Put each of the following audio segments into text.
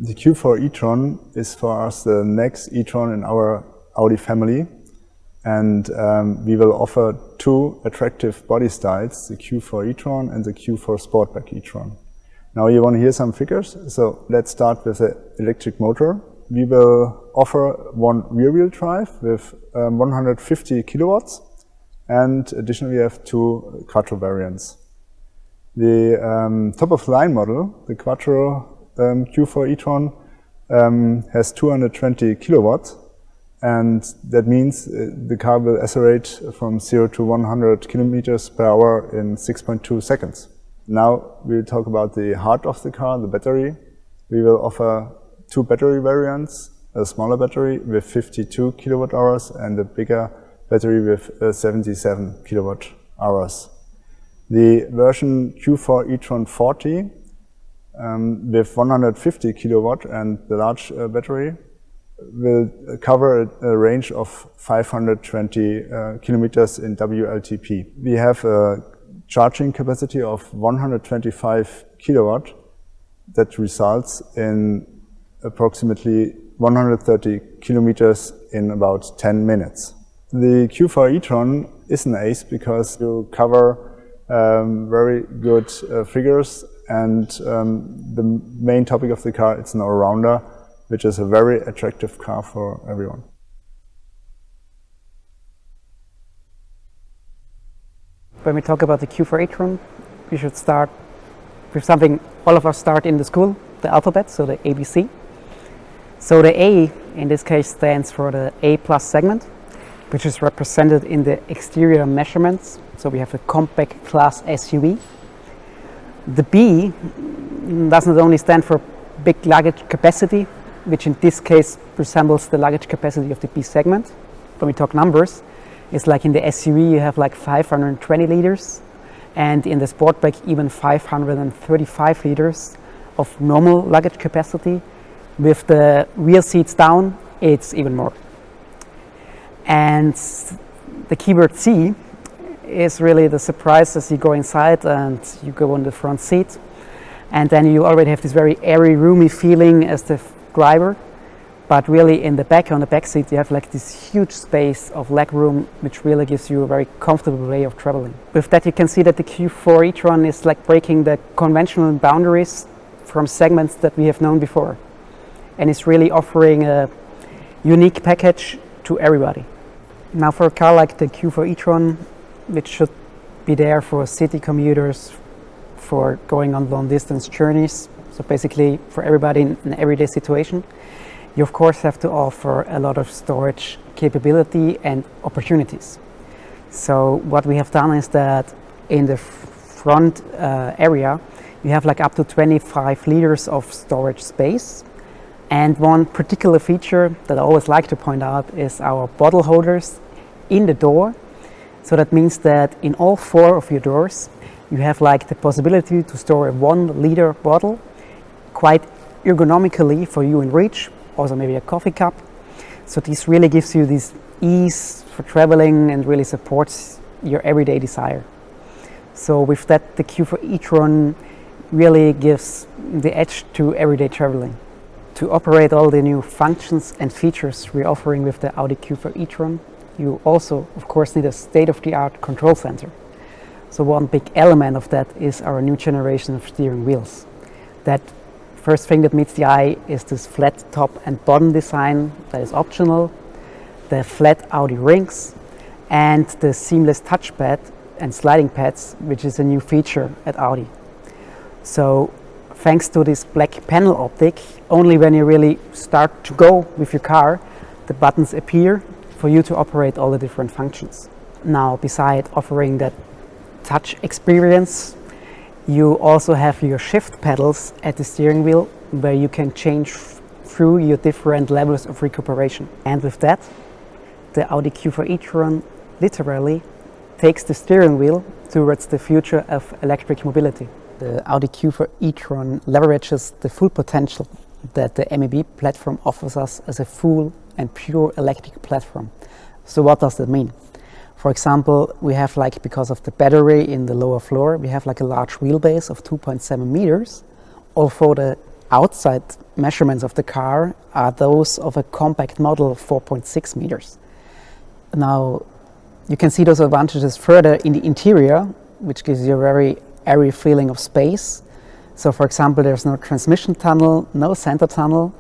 The Q4 e-tron is for us the next e-tron in our Audi family, and we will offer two attractive body styles, the Q4 e-tron and the Q4 Sportback e-tron. Now you want to hear some figures, so let's start with the electric motor. We will offer one rear-wheel drive with 150 kilowatts, and additionally we have two quattro variants. The top-of-the-line model, the quattro Q4 e-tron, has 220 kilowatts, and that means the car will accelerate from 0 to 100 kilometers per hour in 6.2 seconds. Now we'll talk about the heart of the car, the battery. We will offer two battery variants, a smaller battery with 52 kilowatt hours and a bigger battery with 77 kilowatt hours. The version Q4 e-tron 40 with 150 kilowatt and the large battery will cover a range of 520 kilometers in WLTP. We have a charging capacity of 125 kilowatt that results in approximately 130 kilometers in about 10 minutes. The Q4 e-tron is an ace because you cover very good figures, and the main topic of the car, it's an all-rounder, which is a very attractive car for everyone. When we talk about the Q4 e-tron, we should start with something all of us start in the school, the alphabet, so the ABC. So the A in this case stands for the A+ segment, which is represented in the exterior measurements. So we have a compact class SUV. The B doesn't only stand for big luggage capacity, which in this case resembles the luggage capacity of the B segment. When we talk numbers, it's like in the SUV you have like 520 liters, and in the Sportback even 535 liters of normal luggage capacity. With the rear seats down, it's even more. And the keyword C is really the surprise as you go inside and you go on the front seat, and then you already have this very airy, roomy feeling as the driver, but really in the back, on the back seat, you have like this huge space of leg room, which really gives you a very comfortable way of traveling. With that, you can see that the Q4 e-tron is like breaking the conventional boundaries from segments that we have known before, and it's really offering a unique package to everybody. Now for a car like the Q4 e-tron, which should be there for city commuters, for going on long distance journeys, so basically for everybody in an everyday situation, you of course have to offer a lot of storage capability and opportunities. So what we have done is that in the front area you have like up to 25 liters of storage space, and one particular feature that I always like to point out is our bottle holders in the door. So that means that in all four of your doors you have like the possibility to store a 1 liter bottle, quite ergonomically for you in reach, also maybe a coffee cup. So this really gives you this ease for traveling and really supports your everyday desire. So with that, the Q4 e-tron really gives the edge to everyday traveling. To operate all the new functions and features we're offering with the Audi Q4 e-tron, you also, of course, need a state-of-the-art control center. So one big element of that is our new generation of steering wheels. That first thing that meets the eye is this flat top and bottom design that is optional, the flat Audi rings, and the seamless touchpad and sliding pads, which is a new feature at Audi. So thanks to this black panel optic, only when you really start to go with your car, the buttons appear for you to operate all the different functions. Now, beside offering that touch experience, you also have your shift pedals at the steering wheel where you can change through your different levels of recuperation. And with that, the Audi Q4 e-tron literally takes the steering wheel towards the future of electric mobility. The Audi Q4 e-tron leverages the full potential that the MEB platform offers us as a full and pure electric platform. So what does that mean? For example, we have like, because of the battery in the lower floor, we have like a large wheelbase of 2.7 meters, although the outside measurements of the car are those of a compact model of 4.6 meters. Now, you can see those advantages further in the interior, which gives you a very airy feeling of space. So, for example, there's no transmission tunnel, no center tunnel.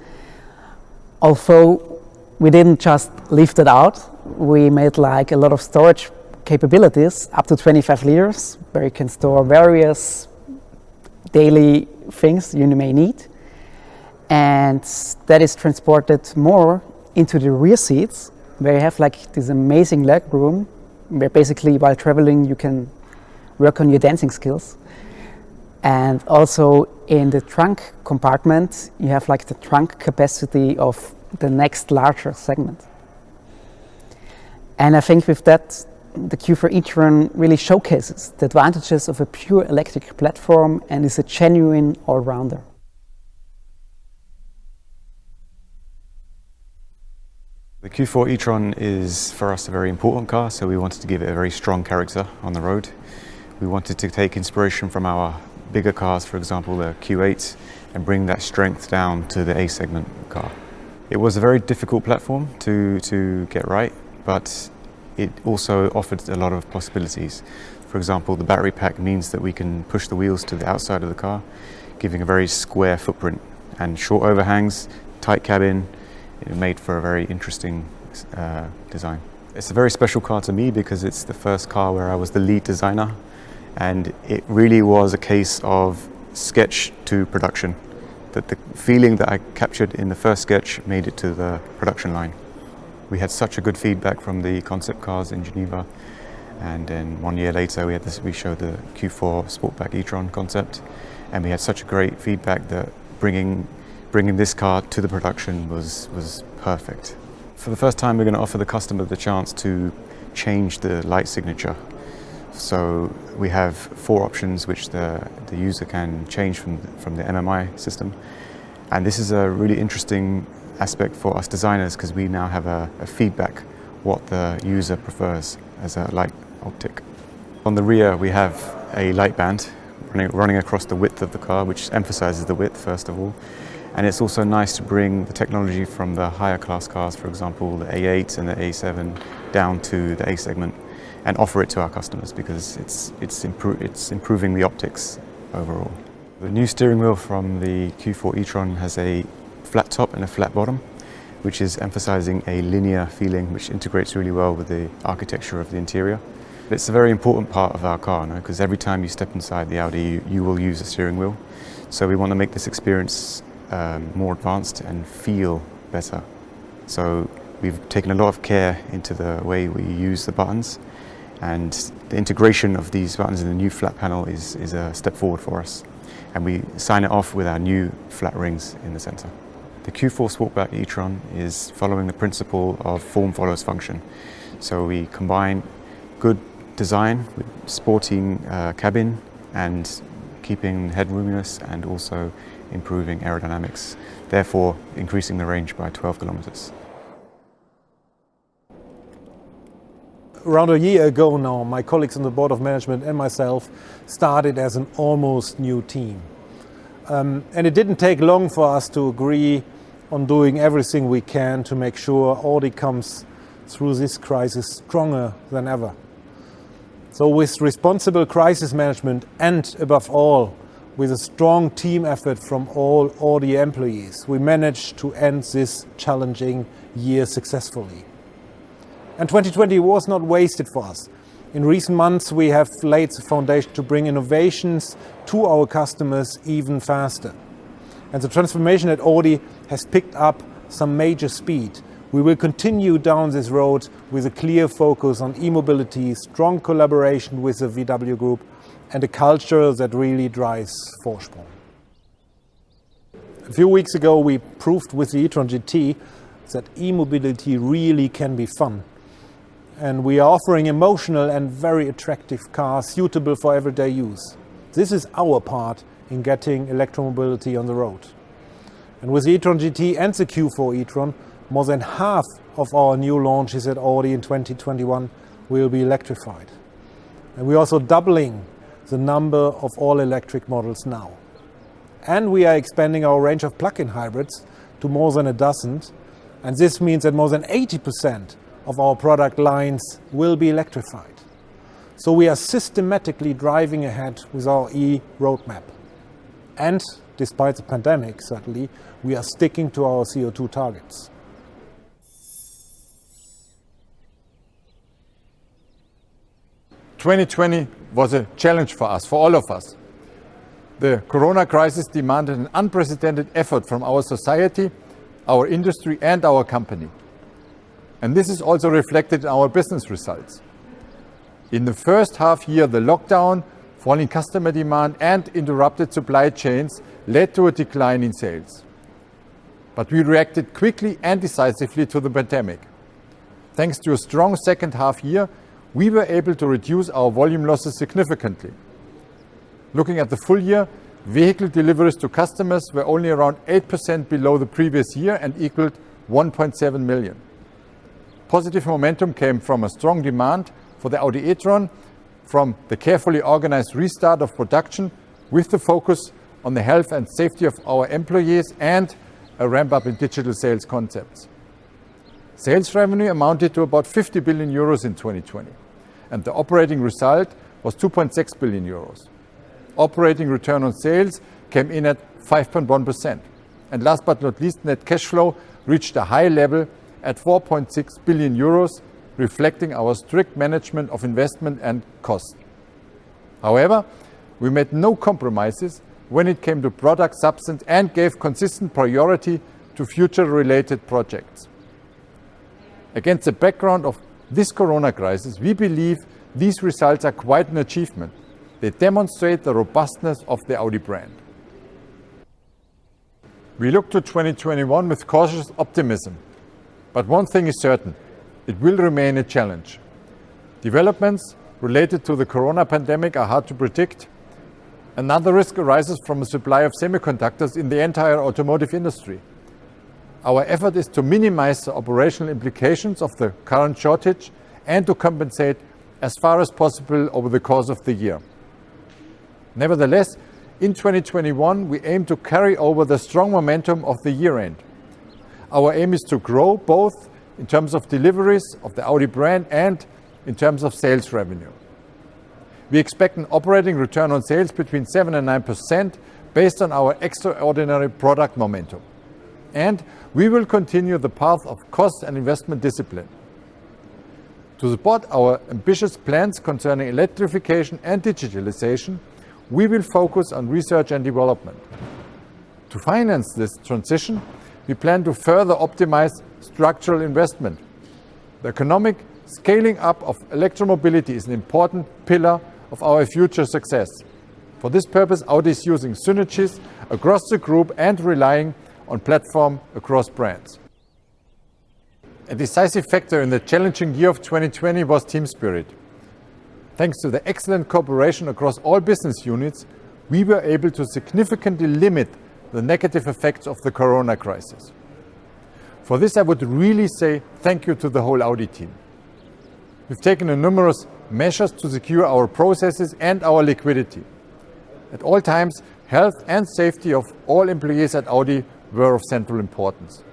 Although we didn't just lift it out, we made like a lot of storage capabilities, up to 25 liters, where you can store various daily things you may need. And that is transported more into the rear seats, where you have like this amazing leg room, where basically while traveling you can work on your dancing skills. And also in the trunk compartment, you have like the trunk capacity of the next larger segment. And I think with that, the Q4 e-tron really showcases the advantages of a pure electric platform and is a genuine all-rounder. The Q4 e-tron is for us a very important car, so we wanted to give it a very strong character on the road. We wanted to take inspiration from our bigger cars, for example the Q8, and bring that strength down to the A segment car. It was a very difficult platform to get right, but it also offered a lot of possibilities. For example, the battery pack means that we can push the wheels to the outside of the car, giving a very square footprint, and short overhangs, tight cabin. It made for a very interesting design. It's a very special car to me because it's the first car where I was the lead designer, and it really was a case of sketch to production. That the feeling that I captured in the first sketch made it to the production line. We had such a good feedback from the concept cars in Geneva, and then 1 year later we showed the Q4 Sportback e-tron concept, and we had such a great feedback that bringing this car to the production was perfect. For the first time, we're going to offer the customer the chance to change the light signature. So we have 4 options which the user can change from the MMI system. And this is a really interesting aspect for us designers because we now have a feedback what the user prefers as a light optic. On the rear, we have a light band running across the width of the car, which emphasizes the width, first of all. And it's also nice to bring the technology from the higher class cars, for example, the A8 and the A7, down to the A segment and offer it to our customers because it's improving the optics overall. The new steering wheel from the Q4 e-tron has a flat top and a flat bottom, which is emphasizing a linear feeling, which integrates really well with the architecture of the interior. It's a very important part of our car, because every time you step inside the Audi, you will use a steering wheel. So we want to make this experience more advanced and feel better. So we've taken a lot of care into the way we use the buttons, and the integration of these buttons in the new flat panel is a step forward for us. And we sign it off with our new flat rings in the center. The Q4 Sportback e-tron is following the principle of form follows function. So we combine good design with sporting cabin and keeping headroominess and also improving aerodynamics, therefore increasing the range by 12 kilometers. Around a year ago now, my colleagues on the board of management and myself started as an almost new team. And it didn't take long for us to agree on doing everything we can to make sure Audi comes through this crisis stronger than ever. So with responsible crisis management and above all, with a strong team effort from all Audi employees, we managed to end this challenging year successfully. And 2020 was not wasted for us. In recent months, we have laid the foundation to bring innovations to our customers even faster. And the transformation at Audi has picked up some major speed. We will continue down this road with a clear focus on e-mobility, strong collaboration with the VW Group, and a culture that really drives Vorsprung. A few weeks ago, we proved with the e-tron GT that e-mobility really can be fun. And we are offering emotional and very attractive cars suitable for everyday use. This is our part in getting electromobility on the road. And with the e-tron GT and the Q4 e-tron, more than half of our new launches at Audi in 2021 will be electrified. And we're also doubling the number of all-electric models now. and we are expanding our range of plug-in hybrids to more than a dozen. And this means that more than 80% of our product lines will be electrified. So we are systematically driving ahead with our e-roadmap. And despite the pandemic, certainly, we are sticking to our CO2 targets. "2020 was a challenge for us, for all of us. The corona crisis demanded an unprecedented effort from our society, our industry and our company. And this is also reflected in our business results. In the first half year, the lockdown, falling customer demand and interrupted supply chains led to a decline in sales. But we reacted quickly and decisively to the pandemic. Thanks to a strong second half year, we were able to reduce our volume losses significantly. Looking at the full year, vehicle deliveries to customers were only around 8% below the previous year and equaled 1.7 million. Positive momentum came from a strong demand for the Audi e-tron, from the carefully organized restart of production with the focus on the health and safety of our employees and a ramp up in digital sales concepts. Sales revenue amounted to about 50 billion euros in 2020, and the operating result was 2.6 billion euros. Operating return on sales came in at 5.1%. And last but not least, net cash flow reached a high level at 4.6 billion euros, reflecting our strict management of investment and cost. However, we made no compromises when it came to product substance and gave consistent priority to future-related projects. Against the background of this corona crisis, we believe these results are quite an achievement. They demonstrate the robustness of the Audi brand. We look to 2021 with cautious optimism. But one thing is certain, it will remain a challenge. Developments related to the corona pandemic are hard to predict. Another risk arises from a supply of semiconductors in the entire automotive industry. Our effort is to minimize the operational implications of the current shortage and to compensate as far as possible over the course of the year. Nevertheless, in 2021, we aim to carry over the strong momentum of the year-end. Our aim is to grow both in terms of deliveries of the Audi brand and in terms of sales revenue. We expect an operating return on sales between 7 and 9% based on our extraordinary product momentum. And we will continue the path of cost and investment discipline. To support our ambitious plans concerning electrification and digitalization, we will focus on research and development. To finance this transition, we plan to further optimize structural investment. The economic scaling up of electromobility is an important pillar of our future success. For this purpose, Audi is using synergies across the group and relying on platform across brands. A decisive factor in the challenging year of 2020 was team spirit. Thanks to the excellent cooperation across all business units, we were able to significantly limit the negative effects of the corona crisis. For this, I would really say thank you to the whole Audi team. We've taken numerous measures to secure our processes and our liquidity. At all times, health and safety of all employees at Audi were of central importance.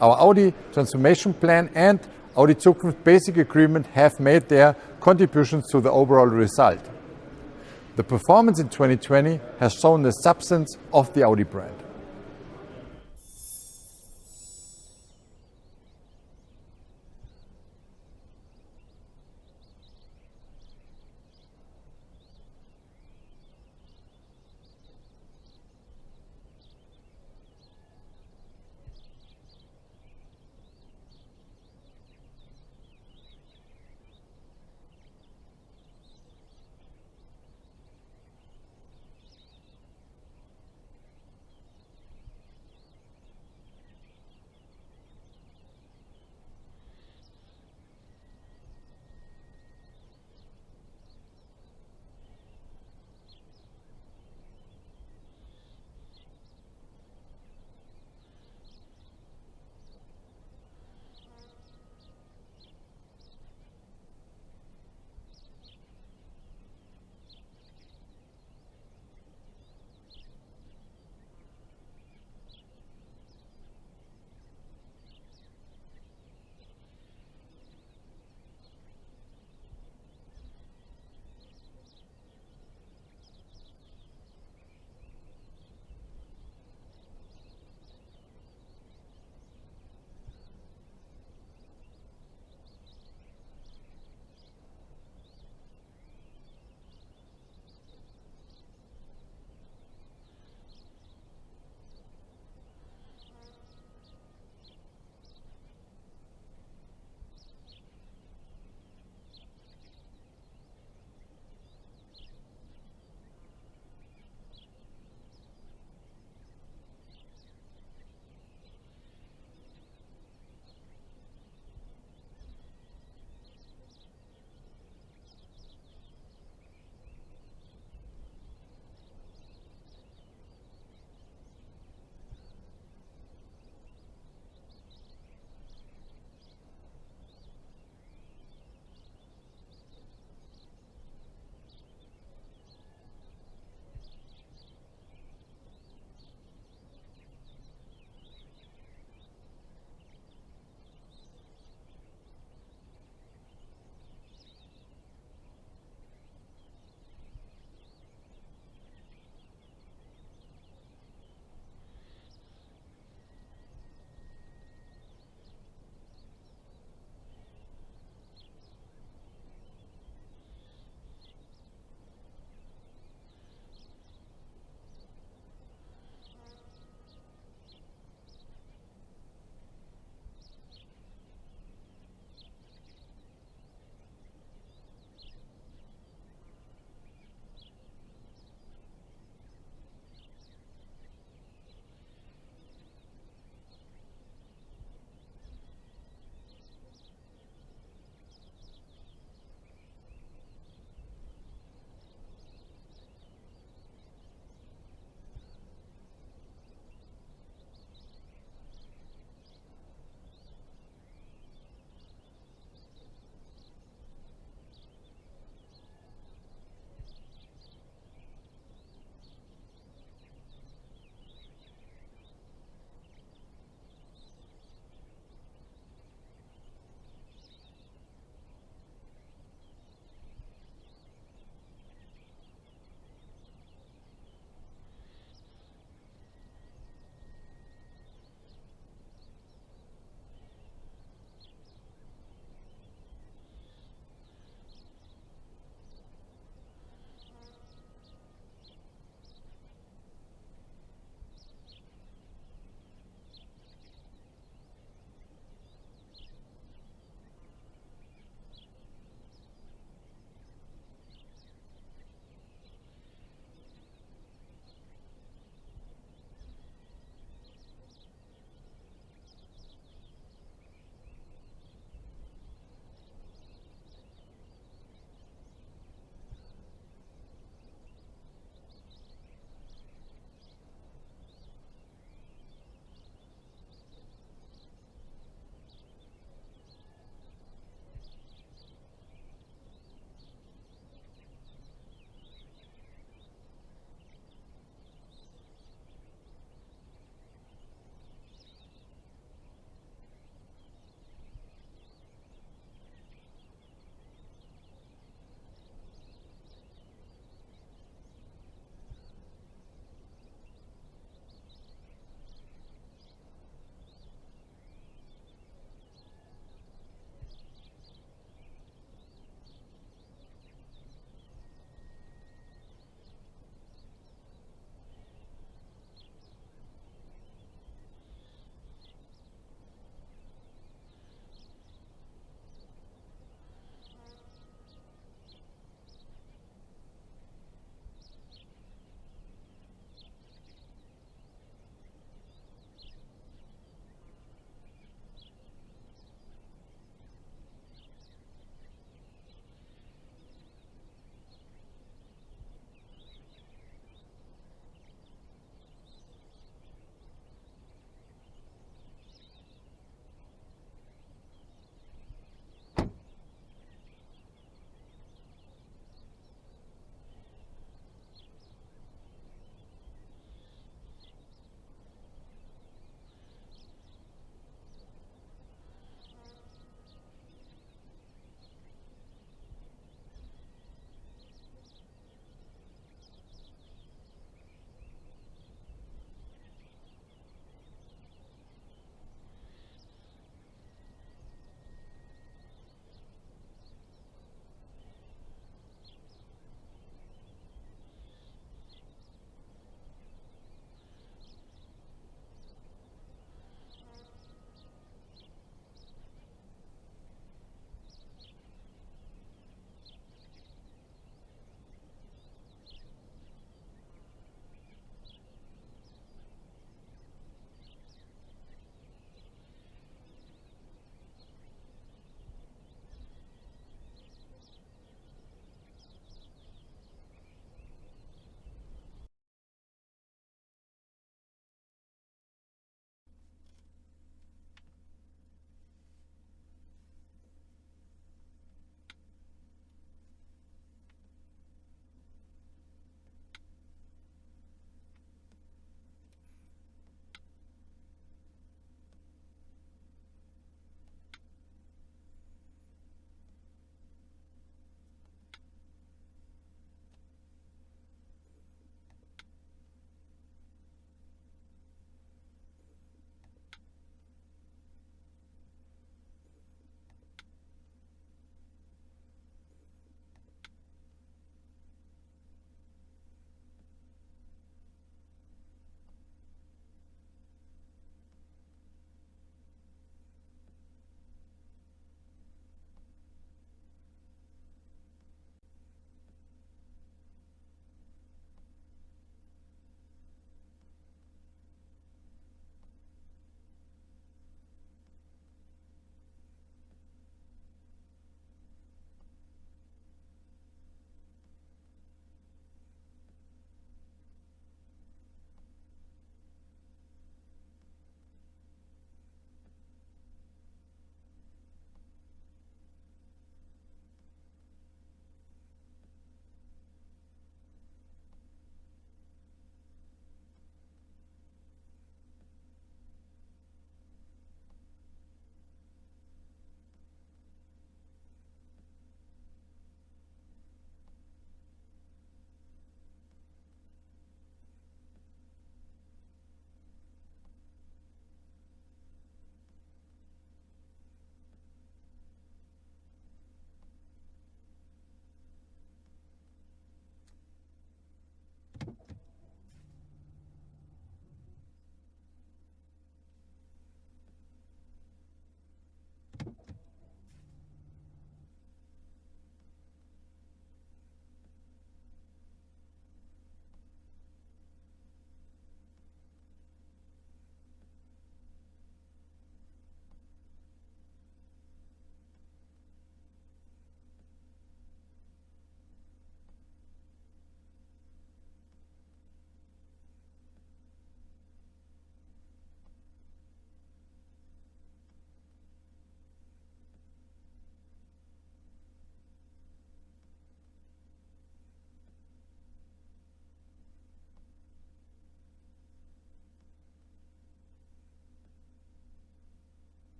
Our Audi transformation plan and Audi Zukunft basic agreement have made their contributions to the overall result. The performance in 2020 has shown the substance of the Audi brand.